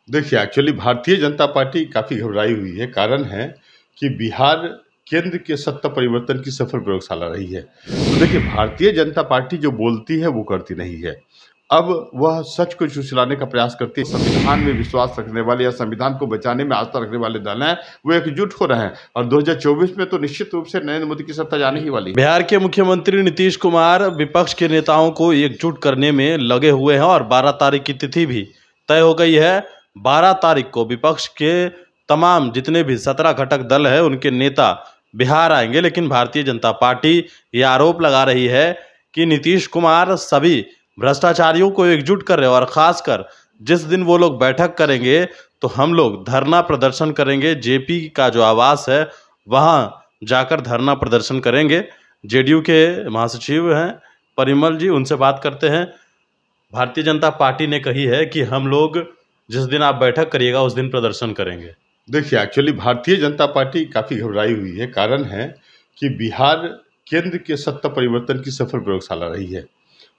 देखिए, actually Bharatiya Janata party काफ़ी घबराई हुई है। कारण है कि बिहार केंद्र के सत्ता परिवर्तन की सफल प्रयोगशाला रही है। तो देखिए, भारतीय जनता पार्टी जो बोलती है वो करती नहीं है। अब वह सच को झुठलाने का प्रयास करती है। संविधान में विश्वास रखने वाले या संविधान को बचाने में आस्था रखने वाले दल हैं, वो एकजुट हो रहे हैं और 2024 में तो निश्चित रूप से नरेंद्र मोदी की सत्ता जाने ही वाली है। बिहार के मुख्यमंत्री नीतीश कुमार विपक्ष के नेताओं को एकजुट करने में लगे हुए हैं और 12 तारीख की तिथि भी तय हो गई है। 12 तारीख को विपक्ष के तमाम जितने भी 17 घटक दल है उनके नेता बिहार आएंगे, लेकिन भारतीय जनता पार्टी ये आरोप लगा रही है कि नीतीश कुमार सभी भ्रष्टाचारियों को एकजुट कर रहे हैं और खासकर जिस दिन वो लोग बैठक करेंगे तो हम लोग धरना प्रदर्शन करेंगे। जेपी का जो आवास है वहाँ जाकर धरना प्रदर्शन करेंगे। जेडीयू के महासचिव हैं परिमल जी, उनसे बात करते हैं। भारतीय जनता पार्टी ने कही है कि हम लोग जिस दिन आप बैठक करिएगा उस दिन प्रदर्शन करेंगे। देखिए, एक्चुअली भारतीय जनता पार्टी काफ़ी घबराई हुई है। कारण है कि बिहार केंद्र के सत्ता परिवर्तन की सफल प्रयोगशाला रही है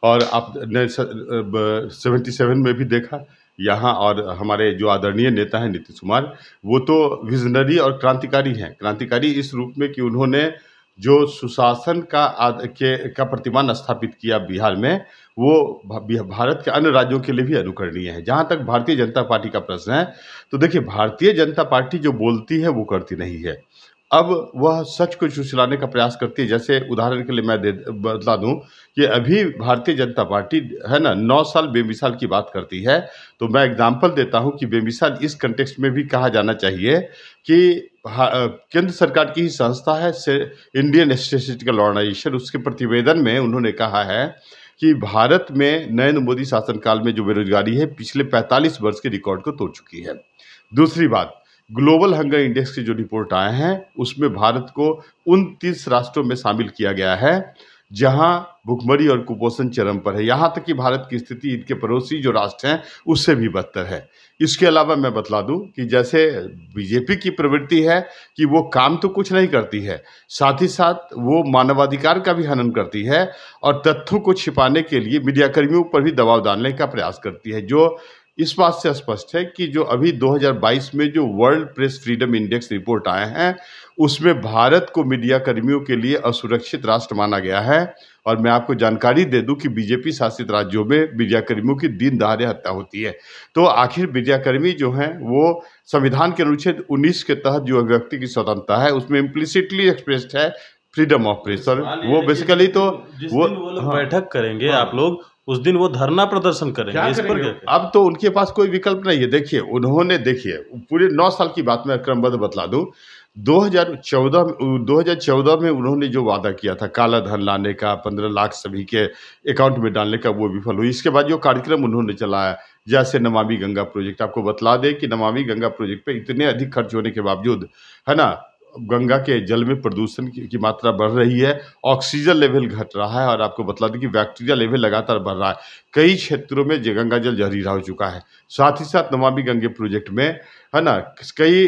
और आपने 77 में भी देखा यहाँ। और हमारे जो आदरणीय नेता हैं नीतीश कुमार, वो तो विजनरी और क्रांतिकारी हैं। क्रांतिकारी इस रूप में कि उन्होंने जो सुशासन का प्रतिमान स्थापित किया बिहार में, वो भारत के अन्य राज्यों के लिए भी अनुकरणीय है। जहाँ तक भारतीय जनता पार्टी का प्रश्न है, तो देखिए, भारतीय जनता पार्टी जो बोलती है वो करती नहीं है। अब वह सच को झुठलाने का प्रयास करती है। जैसे उदाहरण के लिए मैं बतला दूं कि अभी भारतीय जनता पार्टी है ना 9 साल बेमिसाल की बात करती है। तो मैं एग्जांपल देता हूं कि बेमिसाल इस कंटेक्स्ट में भी कहा जाना चाहिए कि केंद्र सरकार की ही संस्था है इंडियन स्टैटिस्टिकल ऑर्गेनाइजेशन, उसके प्रतिवेदन में उन्होंने कहा है कि भारत में नरेंद्र मोदी शासनकाल में जो बेरोजगारी है पिछले 45 वर्ष के रिकॉर्ड को तोड़ चुकी है। दूसरी बात, ग्लोबल हंगर इंडेक्स की जो रिपोर्ट आए हैं उसमें भारत को 29 राष्ट्रों में शामिल किया गया है जहां भुखमरी और कुपोषण चरम पर है। यहां तक कि भारत की स्थिति इनके पड़ोसी जो राष्ट्र हैं उससे भी बदतर है। इसके अलावा मैं बतला दूं कि जैसे बीजेपी की प्रवृत्ति है कि वो काम तो कुछ नहीं करती है, साथ ही साथ वो मानवाधिकार का भी हनन करती है और तथ्यों को छिपाने के लिए मीडियाकर्मियों पर भी दबाव डालने का प्रयास करती है। जो इस बात से स्पष्ट है कि जो अभी 2022 में जो world press freedom index report आए हैं उसमें भारत को मीडिया कर्मियों के लिए असुरक्षित राष्ट्र माना गया है। और मैं आपको जानकारी दे दूं कि बीजेपी शासित राज्यों में मीडिया कर्मियों की दिन दहाड़े हत्या होती है। तो आखिर मीडिया कर्मी जो हैं वो संविधान के अनुच्छेद 19 के तहत जो व्यक्ति की स्वतंत्रता है उसमें इम्प्लिसिटली एक्सप्रेस्ड है फ्रीडम ऑफ प्रेस। और वो बेसिकली तो वो लोग बैठक करेंगे, आप लोग उस दिन वो धरना प्रदर्शन करेंगे। इस पर अब तो उनके पास कोई विकल्प नहीं है। देखिए, उन्होंने पूरे 9 साल की बात मैं क्रमबद्ध बतला दूं। 2014 में उन्होंने जो वादा किया था काला धन लाने का, 15 लाख सभी के अकाउंट में डालने का, वो विफल हुई। इसके बाद जो कार्यक्रम उन्होंने चलाया जैसे नमामि गंगा प्रोजेक्ट, आपको बतला दें कि नमामि गंगा प्रोजेक्ट पे इतने अधिक खर्च होने के बावजूद है ना गंगा के जल में प्रदूषण की मात्रा बढ़ रही है, ऑक्सीजन लेवल घट रहा है और आपको बतला दें कि बैक्टीरिया लेवल लगातार बढ़ रहा है। कई क्षेत्रों में गंगा जल जहरीला हो चुका है। साथ ही साथ नमामि गंगे प्रोजेक्ट में है ना कई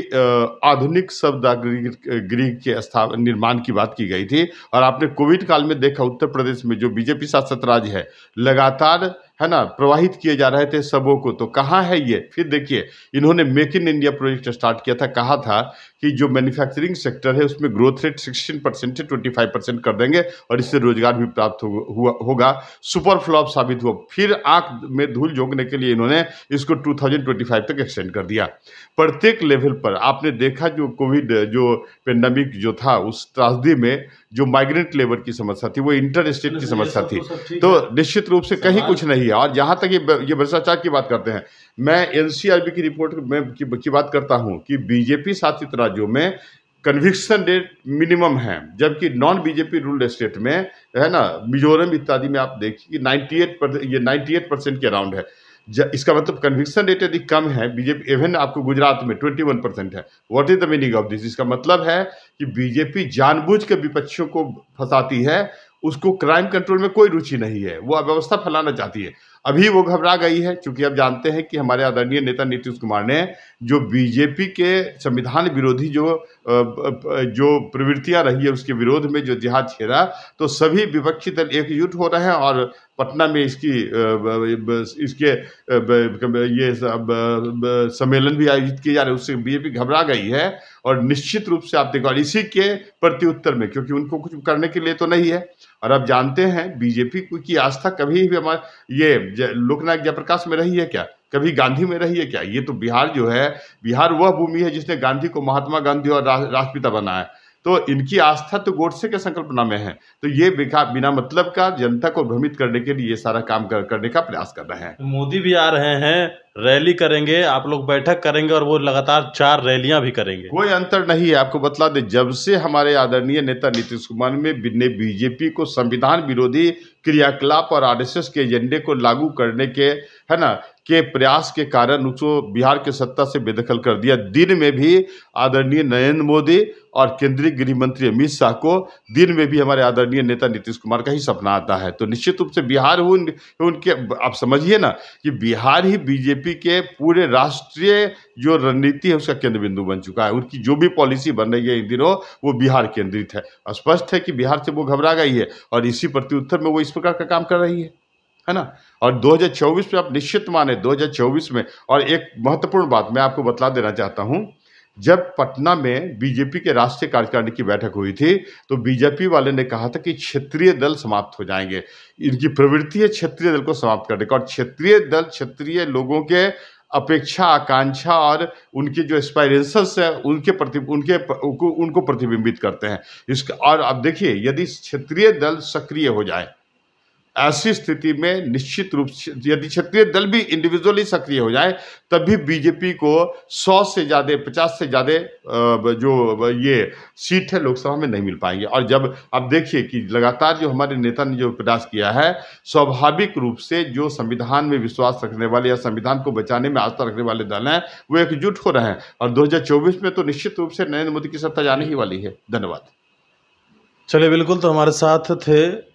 आधुनिक शवदाह गृह के निर्माण की बात की गई थी। और आपने कोविड काल में देखा उत्तर प्रदेश में जो बीजेपी शासित राज्य है लगातार है ना प्रवाहित किए जा रहे थे सबों को। तो कहाँ है ये? फिर देखिए, इन्होंने make in India project start किया था, कहा था कि जो मैन्युफैक्चरिंग सेक्टर है उसमें ग्रोथ रेट 16% से 25% कर देंगे और इससे रोजगार भी प्राप्त होगा। सुपर फ्लॉप साबित हुआ। फिर आंख में धूल झोंकने के लिए इन्होंने इसको 2025 तक एक्सटेंड कर दिया। प्रत्येक लेवल पर आपने देखा जो कोविड जो पेंडेमिक जो था उस त्रासदी में जो माइग्रेंट लेबर की समस्या थी, वो इंटर स्टेट की समस्या थी। तो निश्चित रूप से कहीं कुछ नहीं है। और जहां तक ये भ्रष्टाचार की बात करते हैं, मैं एनसीआरबी की रिपोर्ट में की बात करता हूं कि बीजेपी शासित राज्यों में कन्विक्शन रेट मिनिमम है, जबकि नॉन बीजेपी रूल्ड स्टेट में है ना मिजोरम इत्यादि में आप देखिए 98% के अराउंड है। इसका मतलब कन्विक्शन रेट यदि कम है बीजेपी, इवन आपको गुजरात में 21% है। What is the meaning of this? इसका मतलब है कि बीजेपी जानबूझ के विपक्षियों को फंसाती है, उसको क्राइम कंट्रोल में कोई रुचि नहीं है, वो अव्यवस्था फैलाना चाहती है। अभी वो घबरा गई है, क्योंकि अब जानते हैं कि हमारे आदरणीय नेता नीतीश कुमार ने जो बीजेपी के संविधान विरोधी जो प्रवृत्तियां रही है उसके विरोध में जो जिहाद छेड़ा, तो सभी विपक्षी दल एकजुट हो रहे हैं और पटना में इसके ये सम्मेलन भी आयोजित किए जा रहे हैं। उससे बीजेपी घबरा गई है और निश्चित रूप से आप देखो, और इसी के प्रत्युत्तर में, क्योंकि उनको कुछ करने के लिए तो नहीं है, और अब जानते हैं बीजेपी की आस्था कभी भी हमारे ये लोकनायक जयप्रकाश में रही है क्या, कभी गांधी में रही है क्या? ये तो बिहार जो है, बिहार वह भूमि है जिसने गांधी को महात्मा गांधी और राष्ट्रपिता बनाया। तो इनकी आस्था तो गोडसे के संकल्पना में है। तो ये बिना मतलब का जनता को भ्रमित करने के लिए ये सारा काम करने का प्रयास कर रहे हैं। मोदी भी आ रहे हैं, रैली करेंगे, आप लोग बैठक करेंगे और वो लगातार 4 रैलियां भी करेंगे। कोई अंतर नहीं है। आपको बतला दे, जब से हमारे आदरणीय नेता नीतीश कुमार ने बीजेपी को संविधान विरोधी क्रियाकलाप और आरएसएस के एजेंडे को लागू करने के प्रयास के कारण उसको बिहार के सत्ता से बेदखल कर दिया। दिन में भी आदरणीय नरेंद्र मोदी और केंद्रीय गृह मंत्री अमित शाह को दिन में भी हमारे आदरणीय नेता नीतीश कुमार का ही सपना आता है। तो निश्चित रूप से बिहार उनके, आप समझिए ना कि बिहार ही बीजेपी के पूरे राष्ट्रीय जो रणनीति है उसका केंद्र बिंदु बन चुका है। उनकी जो भी पॉलिसी बन रही है इन दिनों वो बिहार केंद्रित है। स्पष्ट है कि बिहार से वो घबरा गई है और इसी प्रत्युत्तर में वो इस प्रकार का काम कर रही है ना। और 2024 में आप निश्चित माने 2024 में, और एक महत्वपूर्ण बात मैं आपको बतला देना चाहता हूं, जब पटना में बीजेपी के राष्ट्रीय कार्यकारिणी की बैठक हुई थी तो बीजेपी वाले ने कहा था कि क्षेत्रीय दल समाप्त हो जाएंगे। इनकी प्रवृत्ति है क्षेत्रीय दल को समाप्त करने का, और क्षेत्रीय दल क्षेत्रीय लोगों के अपेक्षा, आकांक्षा और उनके जो एस्पायरेशंस है उनको प्रतिबिंबित करते हैं। इसका और अब देखिए, यदि क्षेत्रीय दल सक्रिय हो जाए, ऐसी स्थिति में निश्चित रूप से यदि क्षेत्रीय दल भी इंडिविजुअली सक्रिय हो जाए तब भी बीजेपी को 100 से ज़्यादा 50 से ज़्यादा जो ये सीट है लोकसभा में नहीं मिल पाएंगे। और जब आप देखिए कि लगातार जो हमारे नेता ने जो प्रयास किया है, स्वाभाविक रूप से जो संविधान में विश्वास रखने वाले या संविधान को बचाने में आस्था रखने वाले दल हैं वो एकजुट हो रहे हैं। और 2024 में तो निश्चित रूप से नरेंद्र मोदी की सत्ता जाने ही वाली है। धन्यवाद। चलिए, बिल्कुल। तो हमारे साथ थे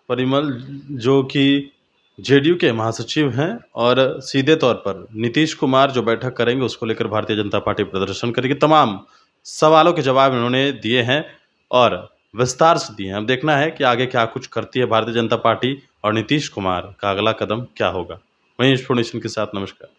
परिमल, जो कि जेडीयू के महासचिव हैं, और सीधे तौर पर नीतीश कुमार जो बैठक करेंगे उसको लेकर भारतीय जनता पार्टी प्रदर्शन करेगी। तमाम सवालों के जवाब इन्होंने दिए हैं और विस्तार से दिए हैं। अब देखना है कि आगे क्या कुछ करती है भारतीय जनता पार्टी और नीतीश कुमार का अगला कदम क्या होगा। वहीं इन्फॉर्मेशन के साथ नमस्कार।